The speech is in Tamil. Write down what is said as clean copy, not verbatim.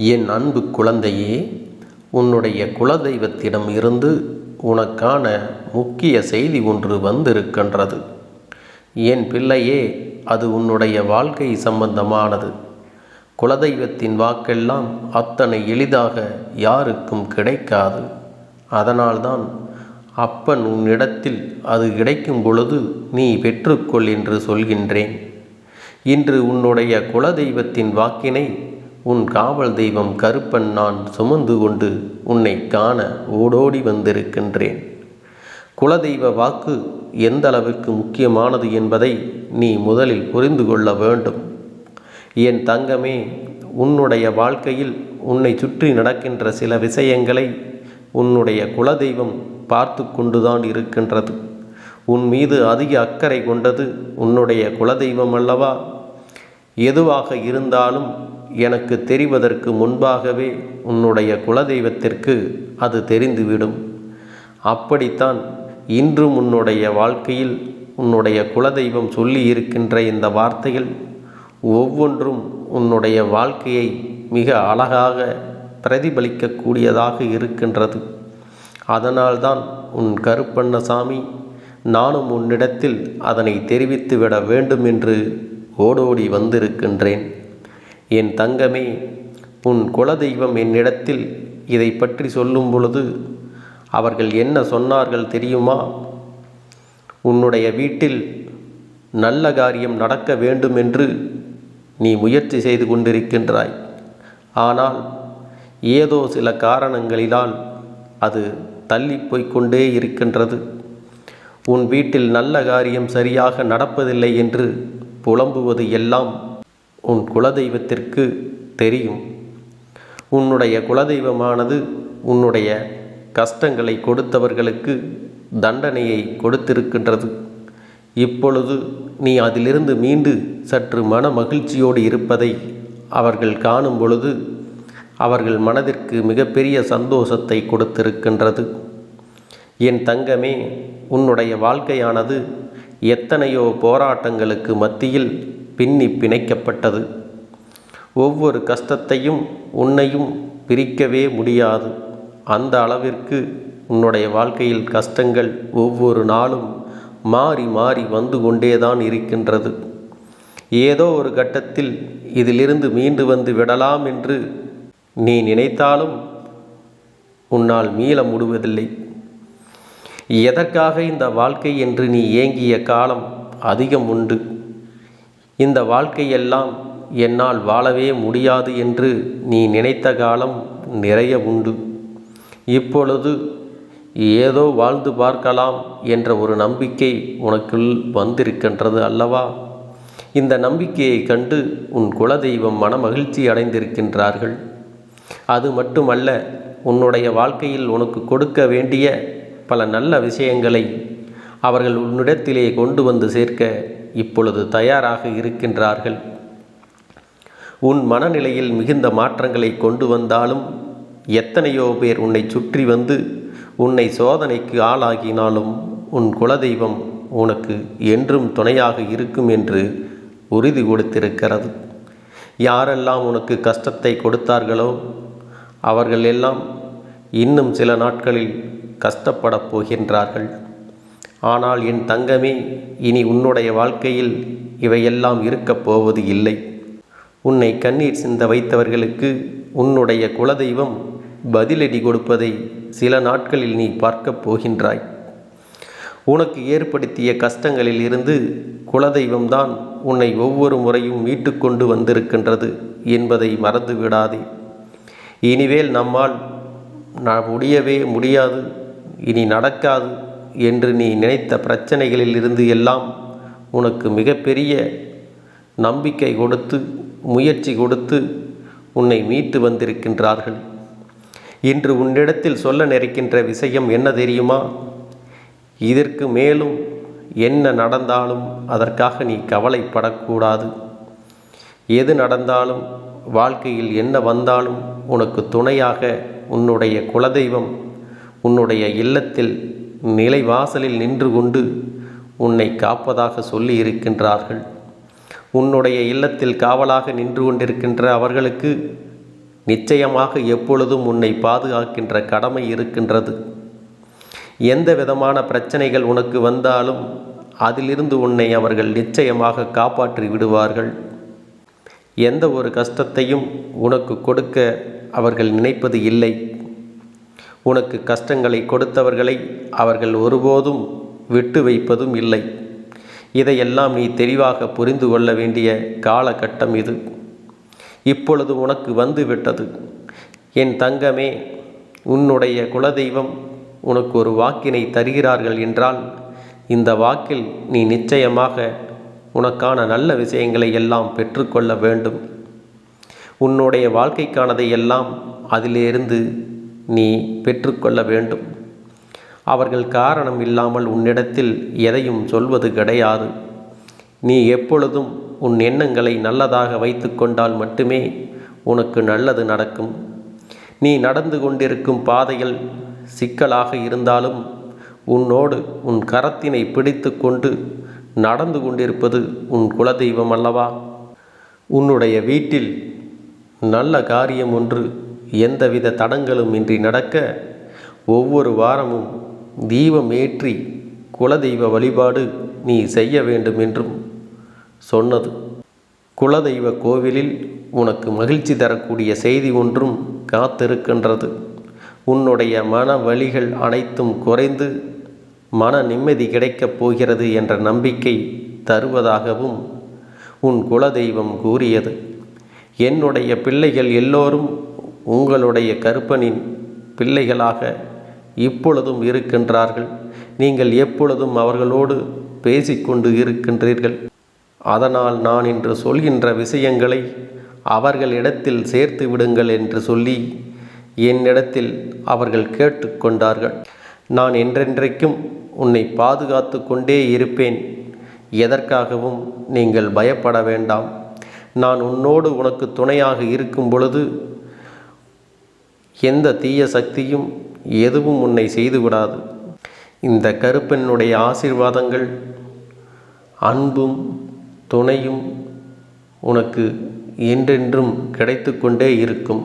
என் அன்பு குழந்தையே, உன்னுடைய குலதெய்வத்திடம் இருந்து உனக்கான முக்கிய செய்தி ஒன்று வந்திருக்கின்றது. என் பிள்ளையே, அது உன்னுடைய வாழ்க்கை சம்பந்தமானது. குலதெய்வத்தின் வாக்கெல்லாம் அத்தனை எளிதாக யாருக்கும் கிடைக்காது. அதனால்தான் அப்பன் உன்னிடத்தில் அது கிடைக்கும் பொழுது நீ பெற்றுக்கொள் என்று சொல்கின்றேன். இன்று உன்னுடைய குலதெய்வத்தின் வாக்கினை உன் காவல் தெய்வம் கருப்பன் நான் சுமந்து கொண்டு உன்னை காண ஓடோடி வந்திருக்கின்றேன். குலதெய்வ வாக்கு எந்த அளவிற்கு முக்கியமானது என்பதை நீ முதலில் புரிந்து கொள்ள வேண்டும். என் தங்கமே, உன்னுடைய வாழ்க்கையில் உன்னை சுற்றி நடக்கின்ற சில விஷயங்களை உன்னுடைய குலதெய்வம் பார்த்து கொண்டுதான் இருக்கின்றது. உன் மீது அதிக அக்கறை கொண்டது உன்னுடைய குலதெய்வம் அல்லவா? எதுவாக இருந்தாலும் எனக்கு தெரிவதற்கு முன்பாகவே உன்னுடைய குலதெய்வத்திற்கு அது தெரிந்துவிடும். அப்படித்தான் இன்றும் உன்னுடைய வாழ்க்கையில் உன்னுடைய குலதெய்வம் சொல்லி இருக்கின்ற இந்த வார்த்தைகள் ஒவ்வொன்றும் உன்னுடைய வாழ்க்கையை மிக அழகாக பிரதிபலிக்கக்கூடியதாக இருக்கின்றது. அதனால்தான் உன் கருப்பண்ணசாமி நானும் உன்னிடத்தில் அதனை தெரிவித்துவிட வேண்டும் என்று ஓடோடி வந்திருக்கின்றேன். என் தங்கமே, உன் குலதெய்வம் என்னிடத்தில் இதை பற்றி சொல்லும் பொழுது அவர்கள் என்ன சொன்னார்கள் தெரியுமா? உன்னுடைய வீட்டில் நல்ல காரியம் நடக்க வேண்டும் என்று நீ முயற்சி செய்து கொண்டிருக்கின்றாய். ஆனால் ஏதோ சில காரணங்களினால் அது தள்ளி போய்கொண்டே இருக்கின்றது. உன் வீட்டில் நல்ல காரியம் சரியாக நடப்பதில்லை என்று புலம்புவது எல்லாம் உன் குலதெய்வத்திற்கு தெரியும். உன்னுடைய குலதெய்வமானது உன்னுடைய கஷ்டங்களை கொடுத்தவர்களுக்கு தண்டனையை கொடுத்திருக்கின்றது. இப்பொழுது நீ அதிலிருந்து மீண்டு சற்று மன மகிழ்ச்சியோடு இருப்பதை அவர்கள் காணும் பொழுது அவர்கள் மனதிற்கு மிகப்பெரிய சந்தோஷத்தை கொடுத்திருக்கின்றது. என் தங்கமே, உன்னுடைய வாழ்க்கையானது எத்தனையோ போராட்டங்களுக்கு மத்தியில் பின்னி பிணைக்கப்பட்டது. ஒவ்வொரு கஷ்டத்தையும் உன்னையும் பிரிக்கவே முடியாது. அந்த அளவிற்கு உன்னுடைய வாழ்க்கையில் கஷ்டங்கள் ஒவ்வொரு நாளும் மாறி மாறி வந்து கொண்டேதான் இருக்கின்றது. ஏதோ ஒரு கட்டத்தில் இதிலிருந்து மீண்டு வந்து விடலாம் என்று நீ நினைத்தாலும் உன்னால் மீள முடிவதில்லை. எதற்காக இந்த வாழ்க்கை என்று நீ ஏங்கிய காலம் அதிகம் உண்டு. இந்த வாழ்க்கையெல்லாம் என்னால் வாழவே முடியாது என்று நீ நினைத்த காலம் நிறைய உண்டு. இப்பொழுது ஏதோ வாழ்ந்து பார்க்கலாம் என்ற ஒரு நம்பிக்கை உனக்குள் வந்திருக்கின்றது அல்லவா? இந்த நம்பிக்கையை கண்டு உன் குலதெய்வம் மன மகிழ்ச்சி அடைந்திருக்கின்றார்கள். அது மட்டுமல்ல, உன்னுடைய வாழ்க்கையில் உனக்கு கொடுக்க வேண்டிய பல நல்ல விஷயங்களை அவர்கள் உன்னிடத்திலே கொண்டு வந்து சேர்க்க இப்பொழுது தயாராக இருக்கின்றார்கள். உன் மனநிலையில் மிகுந்த மாற்றங்களை கொண்டு வந்தாலும் எத்தனையோ பேர் உன்னை சுற்றி வந்து உன்னை சோதனைக்கு ஆளாகினாலும் உன் குலதெய்வம் உனக்கு என்றும் துணையாக இருக்கும் என்று உறுதி கொடுத்திருக்கிறது. யாரெல்லாம் உனக்கு கஷ்டத்தை கொடுத்தார்களோ அவர்கள் எல்லாம் இன்னும் சில நாட்களில் கஷ்டப்படப் போகின்றார்கள். ஆனால் என் தங்கமே, இனி உன்னுடைய வாழ்க்கையில் இவையெல்லாம் இருக்கப் போவது இல்லை. உன்னை கண்ணீர் சிந்த வைத்தவர்களுக்கு உன்னுடைய குலதெய்வம் பதிலடி கொடுப்பதை சில நாட்களில் நீ பார்க்கப் போகின்றாய். உனக்கு ஏற்படுத்திய கஷ்டங்களில் இருந்து குலதெய்வம்தான் உன்னை ஒவ்வொரு முறையும் மீட்டு கொண்டு வந்திருக்கின்றது என்பதை மறந்து விடாதே. இனிமேல் நம்மால் முடியவே முடியாது, இனி நடக்காது என்று நீ நினைத்த பிரச்சனைகளில் இருந்து எல்லாம் உனக்கு மிகப்பெரிய நம்பிக்கை கொடுத்து முயற்சி கொடுத்து உன்னை மீட்டு வந்திருக்கின்றார்கள். இன்று உன்னிடத்தில் சொல்ல நினைக்கின்ற விஷயம் என்ன தெரியுமா? இதற்கு மேலும் என்ன நடந்தாலும் அதற்காக நீ கவலைப்படக்கூடாது. எது நடந்தாலும் வாழ்க்கையில் என்ன வந்தாலும் உனக்கு துணையாக உன்னுடைய குலதெய்வம் உன்னுடைய இல்லத்தில் நிலைவாசலில் நின்று கொண்டு உன்னை காப்பதாக சொல்லி இருக்கின்றார்கள். உன்னுடைய இல்லத்தில் காவலாக நின்று கொண்டிருக்கின்ற அவர்களுக்கு நிச்சயமாக எப்பொழுதும் உன்னை பாதுகாக்கின்ற கடமை இருக்கின்றது. எந்த விதமான பிரச்சனைகள் உனக்கு வந்தாலும் அதிலிருந்து உன்னை அவர்கள் நிச்சயமாக காப்பாற்றி விடுவார்கள். எந்த ஒரு கஷ்டத்தையும் உனக்கு கொடுக்க அவர்கள் நினைப்பது இல்லை. உனக்கு கஷ்டங்களை கொடுத்தவர்களை அவர்கள் ஒருபோதும் விட்டு வைப்பதும் இல்லை. இதையெல்லாம் நீ தெளிவாக புரிந்து கொள்ள வேண்டிய காலகட்டம் இது. இப்பொழுது உனக்கு வந்துவிட்டது. என் தங்கமே, உன்னுடைய குலதெய்வம் உனக்கு ஒரு வாக்கினை தருகிறார்கள் என்றால் இந்த வாக்கில் நீ நிச்சயமாக உனக்கான நல்ல விஷயங்களை எல்லாம் பெற்றுக்கொள்ள வேண்டும். உன்னுடைய வாழ்க்கைக்கானதை எல்லாம் அதிலிருந்து நீ பெற்றுக்கொள்ள வேண்டும். அவர்கள் காரணம் இல்லாமல் உன்னிடத்தில் எதையும் சொல்வது கிடையாது. நீ எப்பொழுதும் உன் எண்ணங்களை நல்லதாக வைத்து கொண்டால் மட்டுமே உனக்கு நல்லது நடக்கும். நீ நடந்து கொண்டிருக்கும் பாதைகள் சிக்கலாக இருந்தாலும் உன்னோடு உன் கரத்தினை பிடித்து கொண்டு நடந்து கொண்டிருப்பது உன் குலதெய்வம் அல்லவா? உன்னுடைய வீட்டில் நல்ல காரியம் ஒன்று எந்தவித தடங்களும் இன்றி நடக்க ஒவ்வொரு வாரமும் தீபம் ஏற்றி குலதெய்வ வழிபாடு நீ செய்ய வேண்டும் என்றும் சொன்னது. குலதெய்வ கோவிலில் உனக்கு மகிழ்ச்சி தரக்கூடிய செய்தி ஒன்றும் காத்திருக்கின்றது. உன்னுடைய மன வலிகள் அனைத்தும் குறைந்து மன நிம்மதி கிடைக்கப் போகிறது என்ற நம்பிக்கை தருவதாகவும் உன் குலதெய்வம் கூறியது. என்னுடைய பிள்ளைகள் எல்லோரும் உங்களுடைய கருப்பனின் பிள்ளைகளாக இப்பொழுதும் இருக்கின்றார்கள். நீங்கள் எப்பொழுதும் அவர்களோடு பேசிக்கொண்டு இருக்கின்றீர்கள். அதனால் நான் இன்று சொல்கின்ற விஷயங்களை அவர்களிடத்தில் சேர்த்து விடுங்கள் என்று சொல்லி என்னிடத்தில் அவர்கள் கேட்டுக்கொண்டார்கள். நான் என்றென்றைக்கும் உன்னை பாதுகாத்து கொண்டே இருப்பேன். எதற்காகவும் நீங்கள் பயப்பட வேண்டாம். நான் உன்னோடு உனக்கு துணையாக இருக்கும் பொழுது எந்த தீய சக்தியும் எதுவும் உன்னை செய்துவிடாது. இந்த கருப்பெண்ணுடைய ஆசீர்வாதங்கள், அன்பும் துணையும் உனக்கு என்றென்றும் கிடைத்து கொண்டே இருக்கும்.